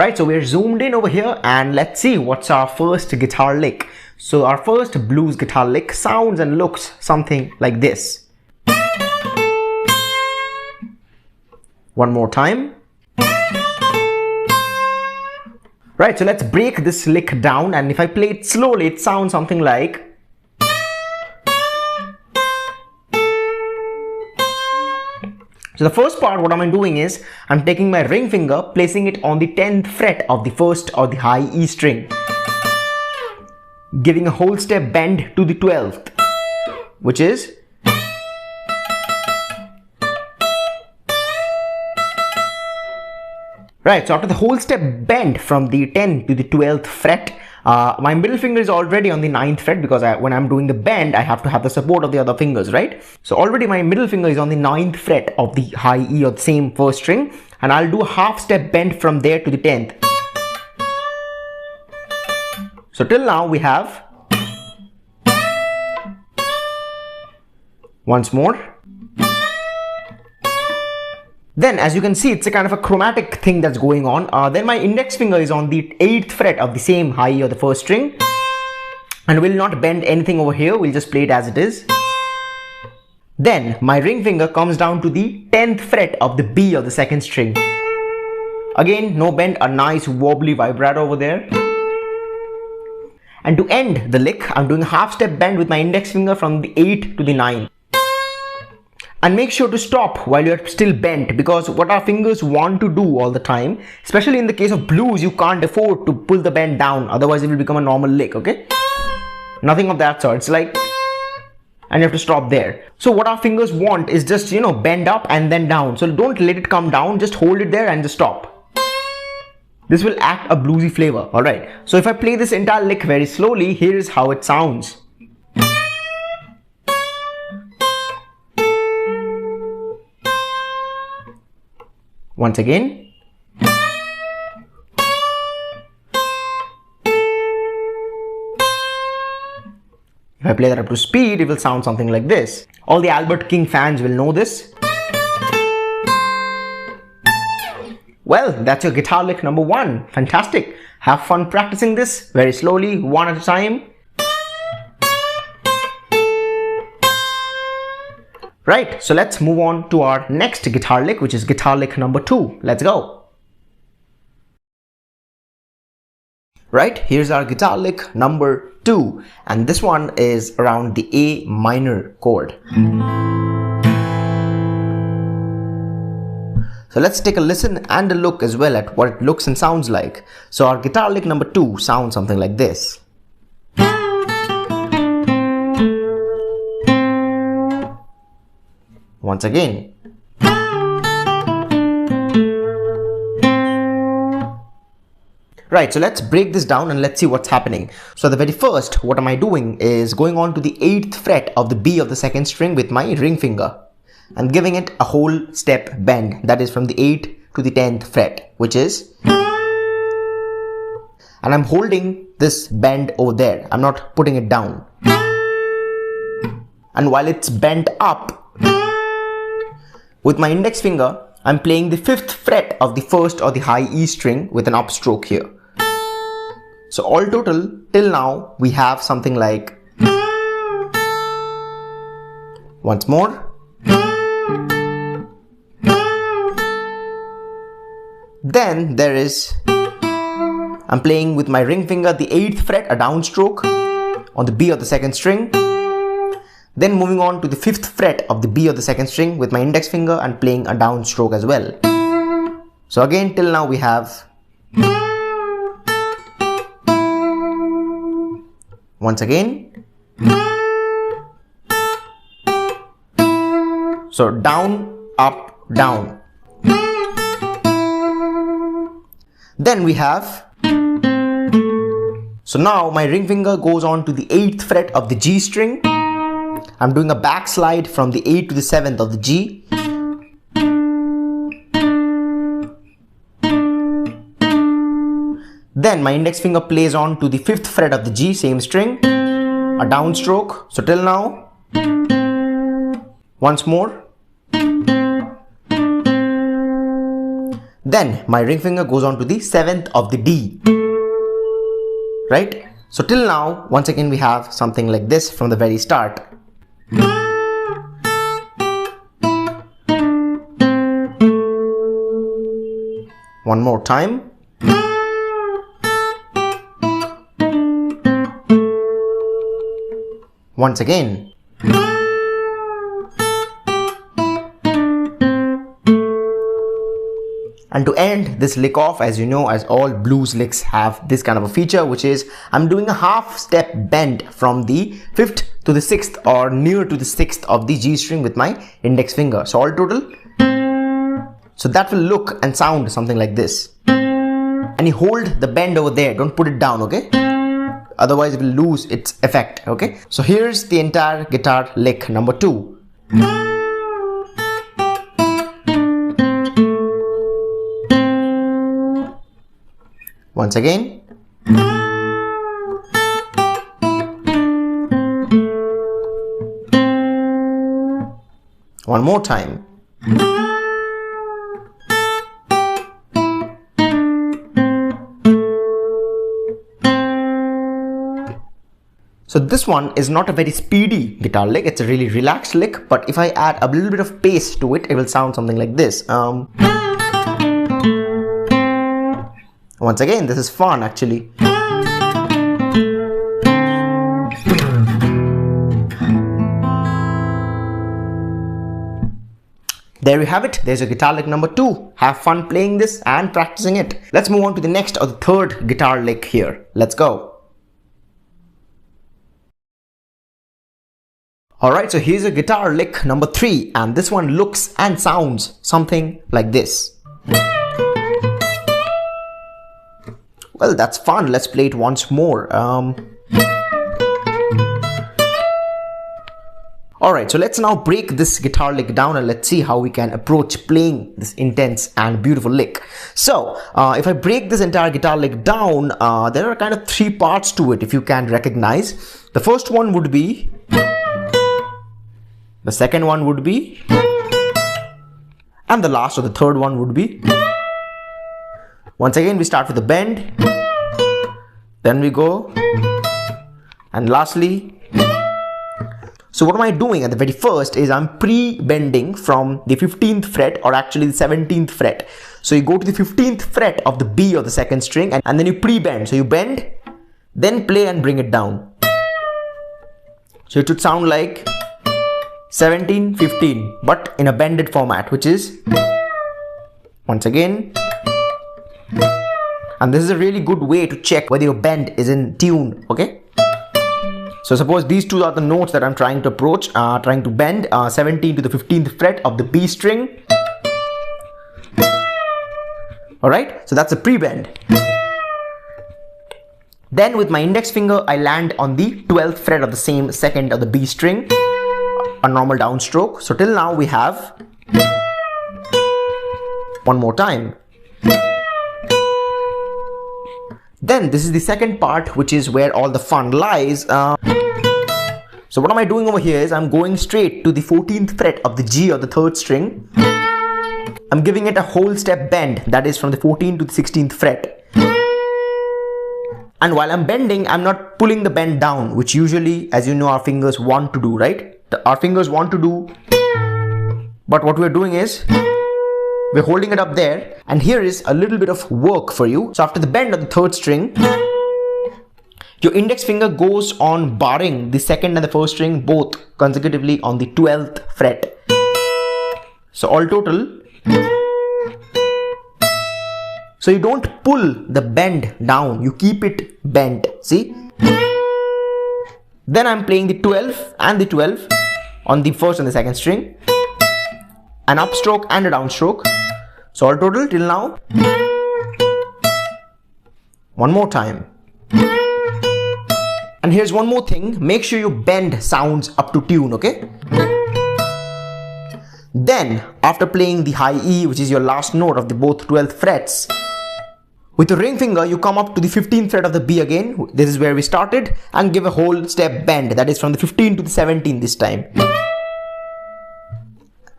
Right, so we're zoomed in over here and let's see what's our first guitar lick. So our first blues guitar lick sounds and looks something like this. One more time. Right, so let's break this lick down, and if I play it slowly, it sounds something like. So the first part, what am I doing is, I'm taking my ring finger, placing it on the 10th fret of the first or the high E string, giving a whole step bend to the 12th, which is. Right, so after the whole step bend from the 10th to the 12th fret, my middle finger is already on the 9th fret because when I'm doing the bend, I have to have the support of the other fingers, right? So already my middle finger is on the 9th fret of the high E or the same first string, and I'll do a half step bend from there to the 10th. So till now we have. Once more. Then as you can see, it's a kind of a chromatic thing that's going on. Then my index finger is on the 8th fret of the same high E or the first string, and will not bend anything over here, we'll just play it as it is. Then my ring finger comes down to the 10th fret of the B of the second string. Again, no bend, a nice wobbly vibrato over there. And to end the lick, I'm doing a half step bend with my index finger from the 8 to the 9. And make sure to stop while you're still bent, because what our fingers want to do all the time, especially in the case of blues, you can't afford to pull the bend down, otherwise it will become a normal lick, okay? Nothing of that sort. It's like, and you have to stop there. So what our fingers want is just, bend up and then down. So don't let it come down, just hold it there and just stop. This will act a bluesy flavor, alright? So if I play this entire lick very slowly, here is how it sounds. Once again. If I play that up to speed, it will sound something like this. All the Albert King fans will know this. Well, that's your guitar lick number 1. Fantastic. Have fun practicing this very slowly, one at a time. Right, so let's move on to our next guitar lick, which is guitar lick number 2. Let's go. Right, here's our guitar lick number 2, and this one is around the A minor chord. So let's take a listen and a look as well at what it looks and sounds like. So our guitar lick number 2 sounds something like this. Once again. Right, so let's break this down and let's see what's happening. So the very first, what am I doing is going on to the 8th fret of the B of the second string with my ring finger and giving it a whole step bend, that is from the 8th to the 10th fret, which is, and I'm holding this bend over there, I'm not putting it down. And while it's bent up, with my index finger, I'm playing the 5th fret of the first or the high E string with an upstroke here. So all total, till now, we have something like. Once more. Then there is, I'm playing with my ring finger the 8th fret, a downstroke on the B of the second string. Then moving on to the 5th fret of the B of the second string with my index finger and playing a downstroke as well. So again, till now we have. Once again. So down, up, down. Then we have. So now my ring finger goes on to the 8th fret of the G string. I'm doing a backslide from the 8th to the 7th of the G. Then my index finger plays on to the 5th fret of the G, same string, a downstroke. So till now, once more. Then my ring finger goes on to the 7th of the D. Right? So till now, once again we have something like this from the very start. One more time. Once again. And to end this lick off, as you know, as all blues licks have this kind of a feature, which is I'm doing a half step bend from the 5th to the 6th or near to the 6th of the G string with my index finger. So all total. So that will look and sound something like this. And you hold the bend over there, don't put it down, okay? Otherwise it will lose its effect, okay? So here's the entire guitar lick number 2. Once again. One more time. So this one is not a very speedy guitar lick, it's a really relaxed lick, but if I add a little bit of pace to it, it will sound something like this. Once again, this is fun actually. There you have it. There's your guitar lick number 2. Have fun playing this and practicing it. Let's move on to the next or the third guitar lick here. Let's go. Alright, so here's a guitar lick number 3, and this one looks and sounds something like this. Well, that's fun. Let's play it once more. Alright, so let's now break this guitar lick down and let's see how we can approach playing this intense and beautiful lick. So, if I break this entire guitar lick down, there are kind of 3 parts to it if you can recognize. The first one would be, the second one would be, and the last or the third one would be. Once again, we start with the bend, then we go, and lastly. So what am I doing at the very first is I'm pre-bending from the 15th fret or actually the 17th fret. So you go to the 15th fret of the B or the 2nd string and then you pre-bend. So you bend, then play and bring it down. So it should sound like 17, 15, but in a bended format, which is, once again. And this is a really good way to check whether your bend is in tune, okay? So suppose these two are the notes that I'm trying to approach, trying to bend 17 to the 15th fret of the B string. Alright, so that's a pre-bend. Then with my index finger, I land on the 12th fret of the same 2nd of the B string, a normal downstroke. So till now we have, one more time. Then this is the second part, which is where all the fun lies. So what am I doing over here is I'm going straight to the 14th fret of the G or the 3rd string. I'm giving it a whole step bend, that is from the 14th to the 16th fret. And while I'm bending, I'm not pulling the bend down, which usually, as you know, our fingers want to do, right? Our fingers want to do, but what we're doing is, we're holding it up there, and here is a little bit of work for you. So after the bend of the 3rd string, your index finger goes on barring the 2nd and the 1st string both consecutively on the 12th fret. So all total. So you don't pull the bend down, you keep it bent, see? Then I'm playing the 12 and the 12 on the 1st and the 2nd string, an upstroke and a downstroke. So all total till now. One more time. And here's one more thing, make sure your bend sounds up to tune, okay? Then after playing the high E, which is your last note of the both 12th frets, with the ring finger you come up to the 15th fret of the B again, this is where we started, and give a whole step bend, that is from the 15 to the 17 this time.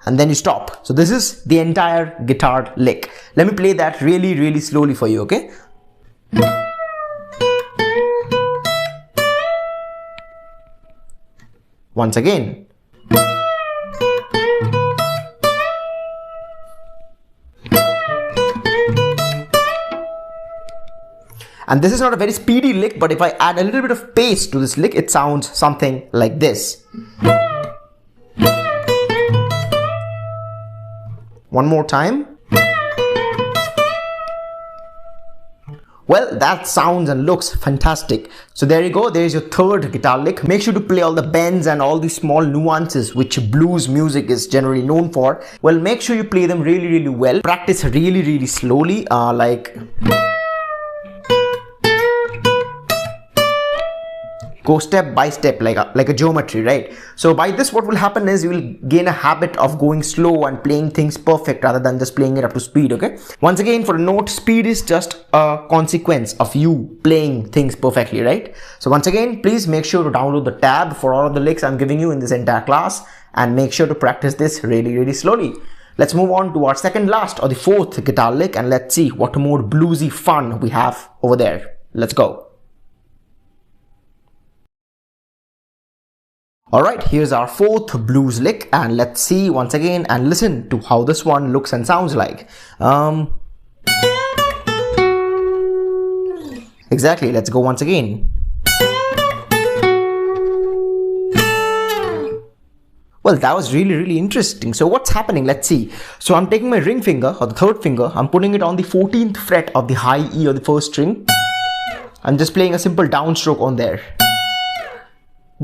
and then you stop. So this is the entire guitar lick. Let me play that really slowly for you, okay? Once again. And this is not a very speedy lick, but if I add a little bit of pace to this lick, it sounds something like this. One more time. Well, that sounds and looks fantastic. So there you go, there's your third guitar lick. Make sure to play all the bends and all the small nuances which blues music is generally known for. Well, make sure you play them really well. Practice really slowly, like... Go step by step like a geometry, right? So by this, what will happen is you will gain a habit of going slow and playing things perfect rather than just playing it up to speed, okay? Once again, for a note, speed is just a consequence of you playing things perfectly, right? So once again, please make sure to download the tab for all of the licks I'm giving you in this entire class, and make sure to practice this really slowly. Let's move on to our second last or the fourth guitar lick, and let's see what more bluesy fun we have over there. Let's go. Alright, here's our fourth blues lick, and let's see once again and listen to how this one looks and sounds like. Exactly, let's go once again. Well, that was really interesting. So what's happening? Let's see. So I'm taking my ring finger, or the third finger, I'm putting it on the 14th fret of the high E or the first string. I'm just playing a simple downstroke on there.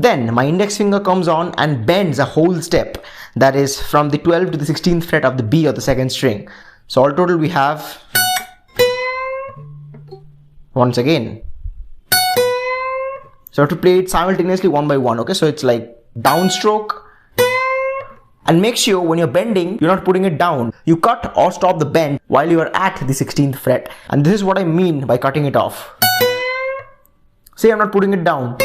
Then my index finger comes on and bends a whole step, that is from the 12th to the 16th fret of the B or the second string. So all total we have, once again. So I have to play it simultaneously one by one, okay? So it's like downstroke, and make sure when you're bending, you're not putting it down. You cut or stop the bend while you are at the 16th fret. And this is what I mean by cutting it off. Say I'm not putting it down,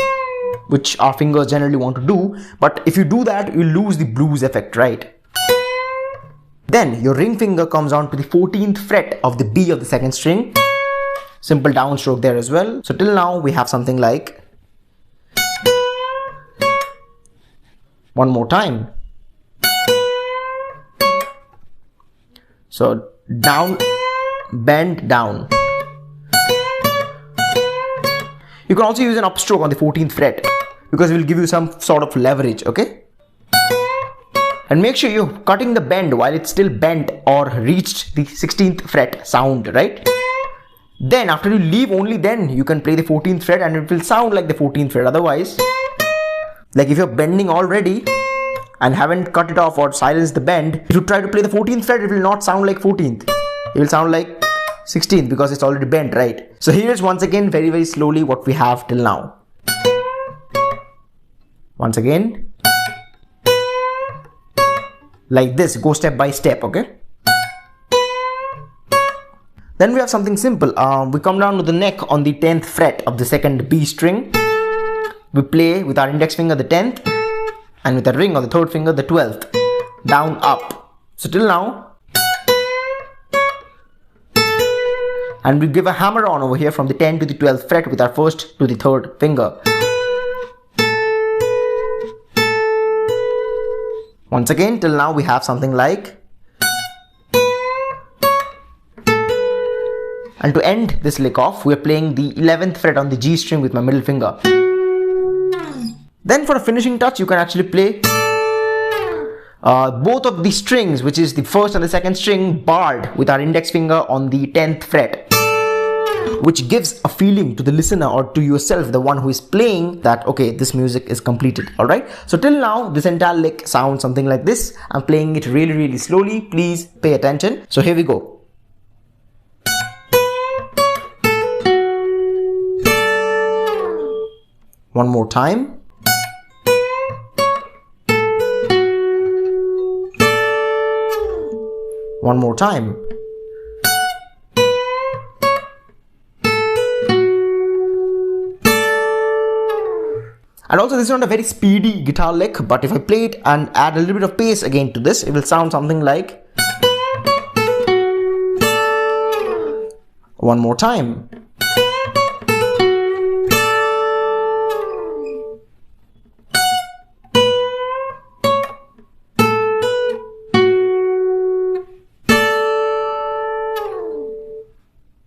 which our fingers generally want to do, but if you do that, you lose the blues effect, right? Then your ring finger comes on to the 14th fret of the B of the second string. Simple downstroke there as well. So till now we have something like, one more time. So down, bend, down. You can also use an upstroke on the 14th fret because it will give you some sort of leverage, okay? And make sure you're cutting the bend while it's still bent or reached the 16th fret sound, right? Then after you leave, only then you can play the 14th fret and it will sound like the 14th fret. Otherwise, like if you're bending already and haven't cut it off or silenced the bend, if you try to play the 14th fret, it will not sound like 14th. It will sound like 16th because it's already bent, right? So here's once again very slowly what we have till now. Once again, like this, go step by step, okay? Then we have something simple. We come down to the neck on the 10th fret of the second B string. We play with our index finger the 10th and with the ring or the third finger the 12th. Down, up. So till now. And we give a hammer on over here from the 10th to the 12th fret with our first to the third finger. Once again, till now we have something like. And to end this lick off, we are playing the 11th fret on the G string with my middle finger. Then for a finishing touch, you can actually play both of the strings, which is the first and the second string, barred with our index finger on the 10th fret, which gives a feeling to the listener or to yourself, the one who is playing, that okay, this music is completed. Alright, so till now this entire lick sounds something like this. I'm playing it really slowly. Please pay attention. So here we go. One more time. One more time. And also this is not a very speedy guitar lick, but if I play it and add a little bit of bass again to this, it will sound something like. One more time.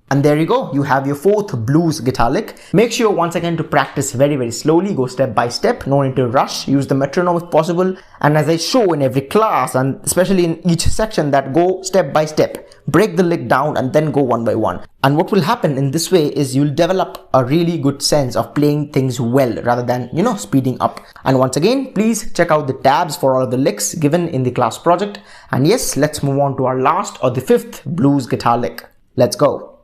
And there you go, you have your fourth blues guitar lick. Make sure once again to practice very slowly, go step by step, no need to rush, use the metronome if possible. And as I show in every class and especially in each section, that go step by step, break the lick down and then go one by one. And what will happen in this way is you'll develop a really good sense of playing things well rather than, speeding up. And once again, please check out the tabs for all of the licks given in the class project. And yes, let's move on to our last or the fifth blues guitar lick. Let's go.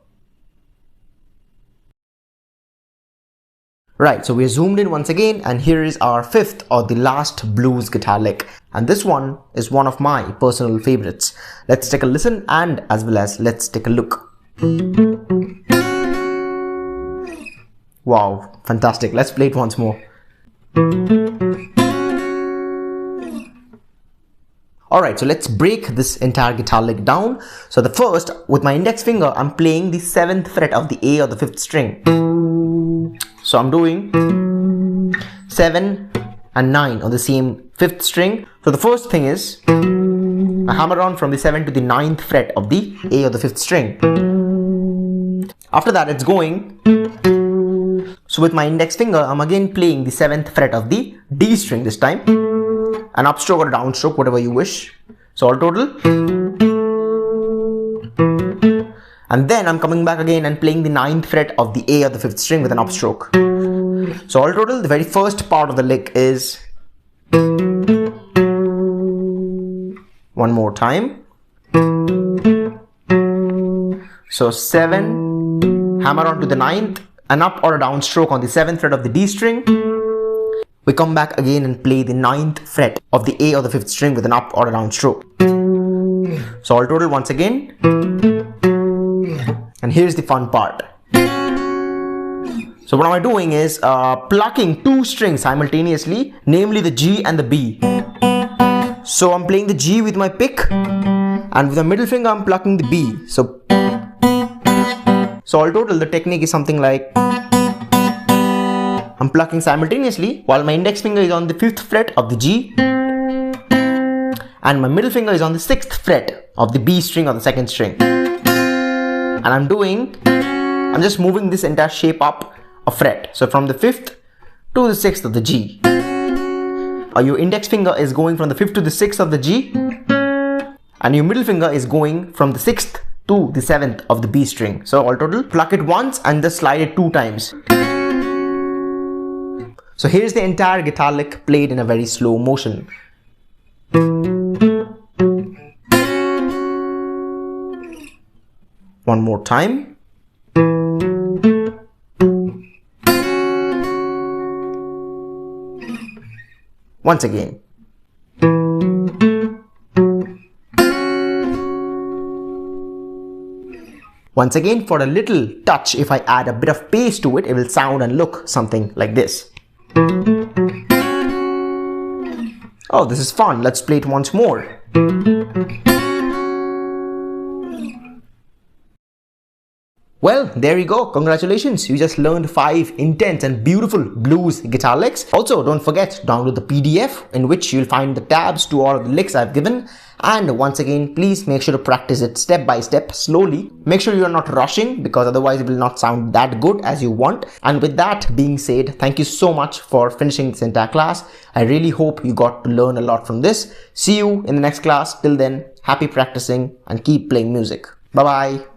Right, so we're zoomed in once again and here is our fifth or the last blues guitar lick. And this one is one of my personal favorites. Let's take a listen and as well as let's take a look. Wow, fantastic. Let's play it once more. Alright, so let's break this entire guitar lick down. So the first, with my index finger, I'm playing the 7th fret of the A or the 5th string. So I'm doing 7 and 9 on the same 5th string. So the first thing is I hammer on from the 7th to the 9th fret of the A or the 5th string. After that it's going. So with my index finger I'm again playing the 7th fret of the D string this time. An upstroke or a downstroke, whatever you wish. So all total. And then I'm coming back again and playing the 9th fret of the A or the 5th string with an upstroke. So all total, the very first part of the lick is. One more time. So 7, hammer on to the 9th, an up or a down stroke on the 7th fret of the D string. We come back again and play the 9th fret of the A or the 5th string with an up or a down stroke. So all total once again. And here's the fun part. So what am I doing is plucking two strings simultaneously, namely the G and the B. So I'm playing the G with my pick and with the middle finger I'm plucking the B. So all total the technique is something like I'm plucking simultaneously while my index finger is on the 5th fret of the G and my middle finger is on the 6th fret of the B string or the 2nd string. And I'm just moving this entire shape up a fret. So from the 5th to the 6th of the G. Your index finger is going from the 5th to the 6th of the G. And your middle finger is going from the 6th to the 7th of the B string. So all total, pluck it once and just slide it 2 times. So here's the entire guitar lick played in a very slow motion. One more time. Once again. Once again, for a little touch, if I add a bit of bass to it, it will sound and look something like this. Oh, this is fun. Let's play it once more. Well, there you go. Congratulations. You just learned 5 intense and beautiful blues guitar licks. Also, don't forget to download the PDF in which you'll find the tabs to all of the licks I've given. And once again, please make sure to practice it step by step, slowly. Make sure you're not rushing because otherwise it will not sound that good as you want. And with that being said, thank you so much for finishing this entire class. I really hope you got to learn a lot from this. See you in the next class. Till then, happy practicing and keep playing music. Bye-bye.